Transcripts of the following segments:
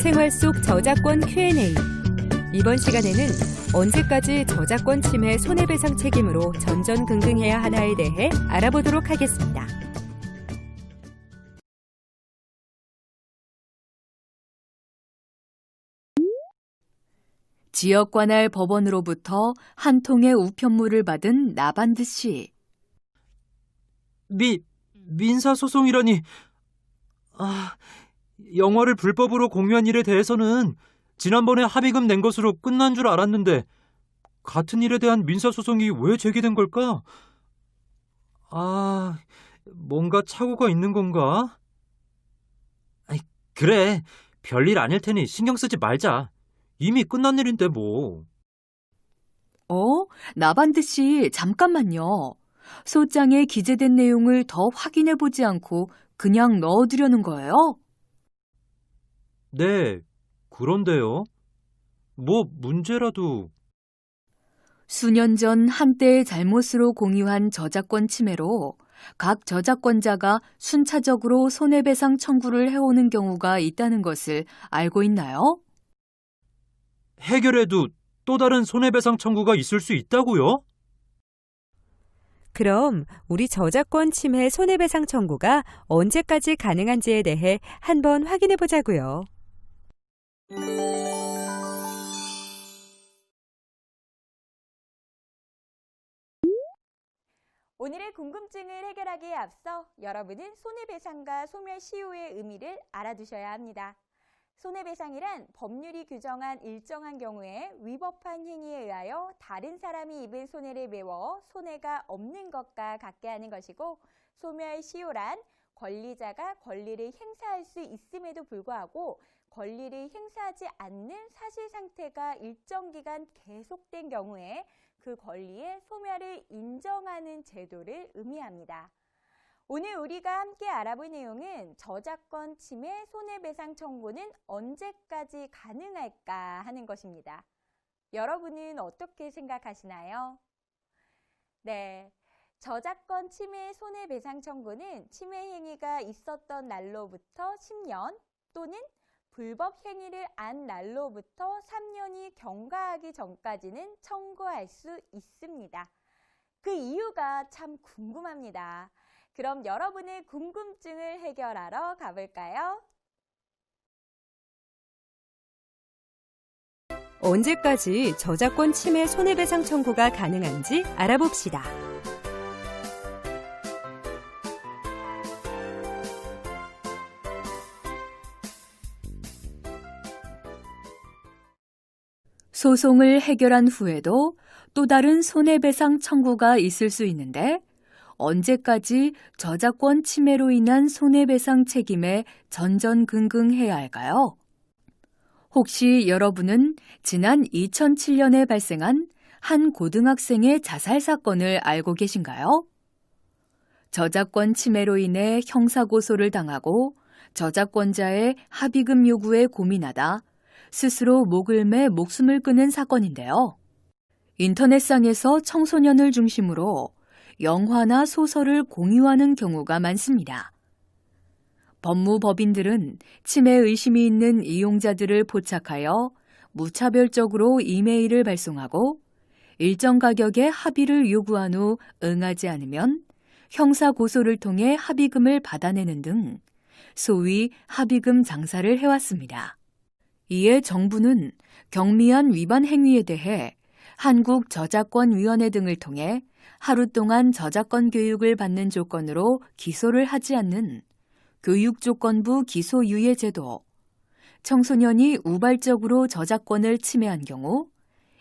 생활 속 저작권 Q&A. 이번 시간에는 언제까지 저작권 침해 손해배상 책임으로 전전긍긍해야 하나에 대해 알아보도록 하겠습니다. 지역관할 법원으로부터 한 통의 우편물을 받은 나반드 씨. 민사소송이라니. 영화를 불법으로 공유한 일에 대해서는 지난번에 합의금 낸 것으로 끝난 줄 알았는데 같은 일에 대한 민사소송이 왜 제기된 걸까? 뭔가 착오가 있는 건가? 그래, 별일 아닐 테니 신경 쓰지 말자. 이미 끝난 일인데 뭐. 나반드 씨, 잠깐만요. 소장에 기재된 내용을 더 확인해보지 않고 그냥 넣어두려는 거예요? 네, 그런데요. 뭐 문제라도. 수년 전 한때의 잘못으로 공유한 저작권 침해로 각 저작권자가 순차적으로 손해배상 청구를 해오는 경우가 있다는 것을 알고 있나요? 해결해도 또 다른 손해배상 청구가 있을 수 있다고요? 그럼 우리 저작권 침해 손해배상 청구가 언제까지 가능한지에 대해 한번 확인해 보자고요. 오늘의 궁금증을 해결하기에 앞서 여러분은 손해배상과 소멸시효의 의미를 알아두셔야 합니다. 손해배상이란 법률이 규정한 일정한 경우에 위법한 행위에 의하여 다른 사람이 입은 손해를 메워 손해가 없는 것과 같게 하는 것이고, 소멸시효란 권리자가 권리를 행사할 수 있음에도 불구하고 권리를 행사하지 않는 사실 상태가 일정 기간 계속된 경우에 그 권리의 소멸을 인정하는 제도를 의미합니다. 오늘 우리가 함께 알아볼 내용은 저작권 침해 손해배상 청구는 언제까지 가능할까 하는 것입니다. 여러분은 어떻게 생각하시나요? 네, 저작권 침해 손해배상 청구는 침해 행위가 있었던 날로부터 10년 또는 불법 행위를 안 날로부터 3년이 경과하기 전까지는 청구할 수 있습니다. 그 이유가 참 궁금합니다. 그럼 여러분의 궁금증을 해결하러 가볼까요? 언제까지 저작권 침해 손해배상 청구가 가능한지 알아봅시다. 소송을 해결한 후에도 또 다른 손해배상 청구가 있을 수 있는데 언제까지 저작권 침해로 인한 손해배상 책임에 전전긍긍해야 할까요? 혹시 여러분은 지난 2007년에 발생한 한 고등학생의 자살 사건을 알고 계신가요? 저작권 침해로 인해 형사고소를 당하고 저작권자의 합의금 요구에 고민하다 스스로 목을 매 목숨을 끊은 사건인데요. 인터넷상에서 청소년을 중심으로 영화나 소설을 공유하는 경우가 많습니다. 법무법인들은 침해 의심이 있는 이용자들을 포착하여 무차별적으로 이메일을 발송하고 일정 가격의 합의를 요구한 후 응하지 않으면 형사고소를 통해 합의금을 받아내는 등 소위 합의금 장사를 해왔습니다. 이에 정부는 경미한 위반 행위에 대해 한국저작권위원회 등을 통해 하루 동안 저작권 교육을 받는 조건으로 기소를 하지 않는 교육조건부 기소유예 제도, 청소년이 우발적으로 저작권을 침해한 경우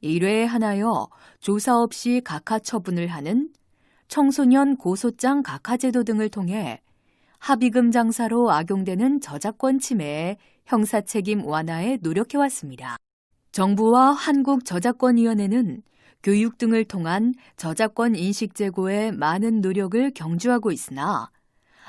1회에 한하여 조사 없이 각하 처분을 하는 청소년 고소장 각하 제도 등을 통해 합의금 장사로 악용되는 저작권 침해의 형사책임 완화에 노력해왔습니다. 정부와 한국저작권위원회는 교육 등을 통한 저작권 인식 제고에 많은 노력을 경주하고 있으나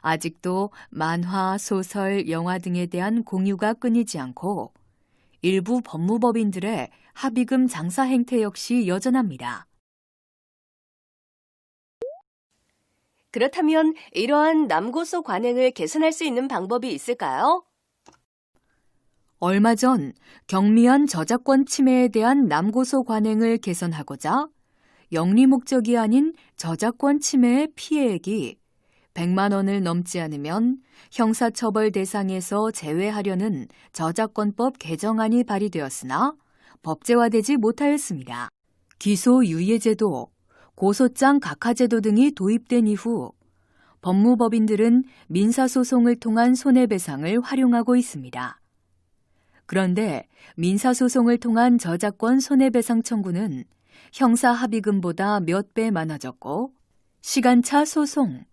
아직도 만화, 소설, 영화 등에 대한 공유가 끊이지 않고 일부 법무법인들의 합의금 장사 행태 역시 여전합니다. 그렇다면 이러한 남고소 관행을 개선할 수 있는 방법이 있을까요? 얼마 전 경미한 저작권 침해에 대한 남고소 관행을 개선하고자 영리 목적이 아닌 저작권 침해의 피해액이 100만 원을 넘지 않으면 형사처벌 대상에서 제외하려는 저작권법 개정안이 발의되었으나 법제화되지 못하였습니다. 기소유예제도, 고소장 각하제도 등이 도입된 이후 법무법인들은 민사소송을 통한 손해배상을 활용하고 있습니다. 그런데 민사소송을 통한 저작권 손해배상 청구는 형사합의금보다 몇 배 많아졌고 시간차 소송,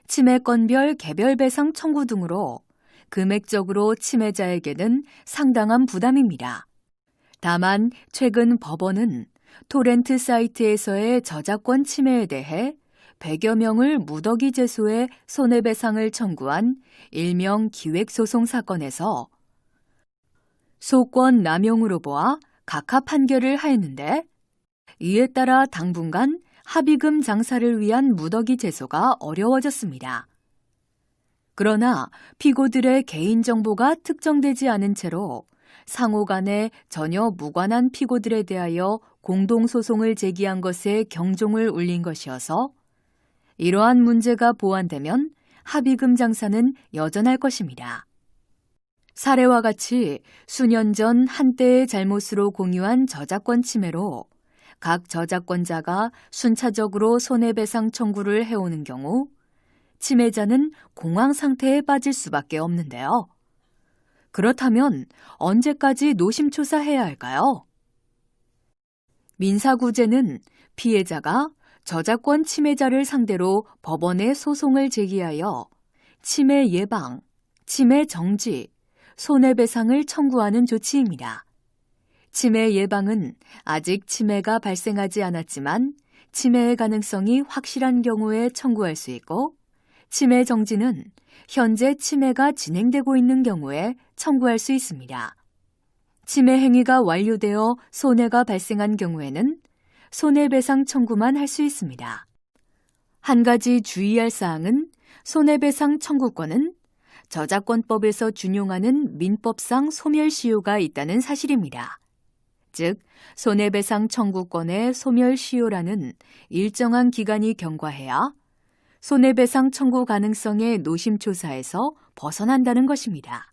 침해건별 개별배상 청구 등으로 금액적으로 침해자에게는 상당한 부담입니다. 다만 최근 법원은 토렌트 사이트에서의 저작권 침해에 대해 100여 명을 무더기 제소해 손해배상을 청구한 일명 기획소송 사건에서 소권 남용으로 보아 각하 판결을 하였는데 이에 따라 당분간 합의금 장사를 위한 무더기 제소가 어려워졌습니다. 그러나 피고들의 개인정보가 특정되지 않은 채로 상호 간에 전혀 무관한 피고들에 대하여 공동소송을 제기한 것에 경종을 울린 것이어서 이러한 문제가 보완되면 합의금 장사는 여전할 것입니다. 사례와 같이 수년 전 한때의 잘못으로 공유한 저작권 침해로 각 저작권자가 순차적으로 손해배상 청구를 해오는 경우 침해자는 공황 상태에 빠질 수밖에 없는데요. 그렇다면 언제까지 노심초사해야 할까요? 민사구제는 피해자가 저작권 침해자를 상대로 법원에 소송을 제기하여 침해 예방, 침해 정지, 손해배상을 청구하는 조치입니다. 침해 예방은 아직 침해가 발생하지 않았지만 침해의 가능성이 확실한 경우에 청구할 수 있고, 침해 정지는 현재 침해가 진행되고 있는 경우에 청구할 수 있습니다. 침해 행위가 완료되어 손해가 발생한 경우에는 손해배상 청구만 할 수 있습니다. 한 가지 주의할 사항은 손해배상 청구권은 저작권법에서 준용하는 민법상 소멸시효가 있다는 사실입니다. 즉, 손해배상 청구권의 소멸시효라는 일정한 기간이 경과해야 손해배상 청구 가능성의 노심초사에서 벗어난다는 것입니다.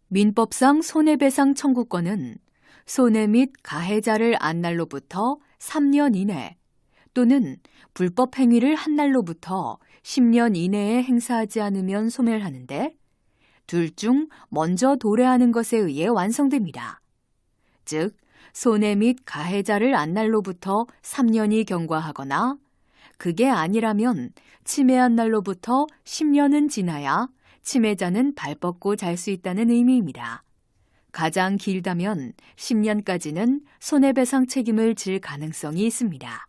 민법상 손해배상 청구권은 손해 및 가해자를 안 날로부터 3년 이내 또는 불법 행위를 한 날로부터 10년 이내에 행사하지 않으면 소멸하는데 둘 중 먼저 도래하는 것에 의해 완성됩니다. 즉, 손해 및 가해자를 안 날로부터 3년이 경과하거나 그게 아니라면 침해한 날로부터 10년은 지나야 침해자는 발 뻗고 잘 수 있다는 의미입니다. 가장 길다면 10년까지는 손해배상 책임을 질 가능성이 있습니다.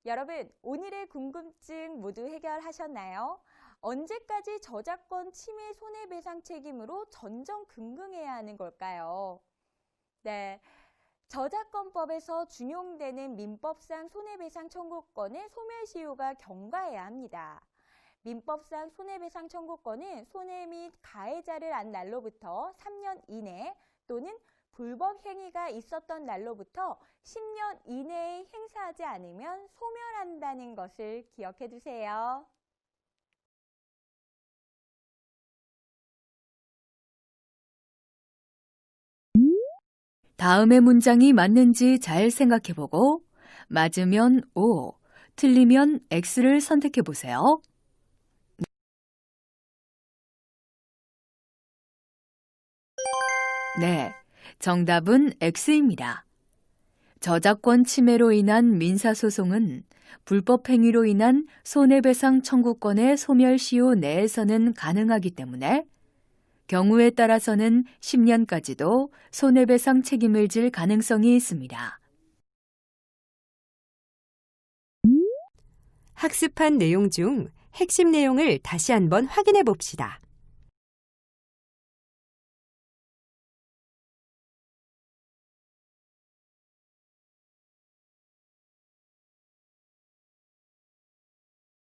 여러분, 오늘의 궁금증 모두 해결하셨나요? 언제까지 저작권 침해 손해배상 책임으로 전전긍긍해야 하는 걸까요? 네, 저작권법에서 준용되는 민법상 손해배상 청구권의 소멸시효가 경과해야 합니다. 민법상 손해배상 청구권은 손해 및 가해자를 안 날로부터 3년 이내 또는 불법 행위가 있었던 날로부터 10년 이내에 행사하지 않으면 소멸한다는 것을 기억해 두세요. 다음의 문장이 맞는지 잘 생각해보고 맞으면 O, 틀리면 X를 선택해보세요. 네, 정답은 X입니다. 저작권 침해로 인한 민사소송은 불법 행위로 인한 손해배상 청구권의 소멸시효 내에서는 가능하기 때문에 경우에 따라서는 10년까지도 손해배상 책임을 질 가능성이 있습니다. 학습한 내용 중 핵심 내용을 다시 한번 확인해 봅시다.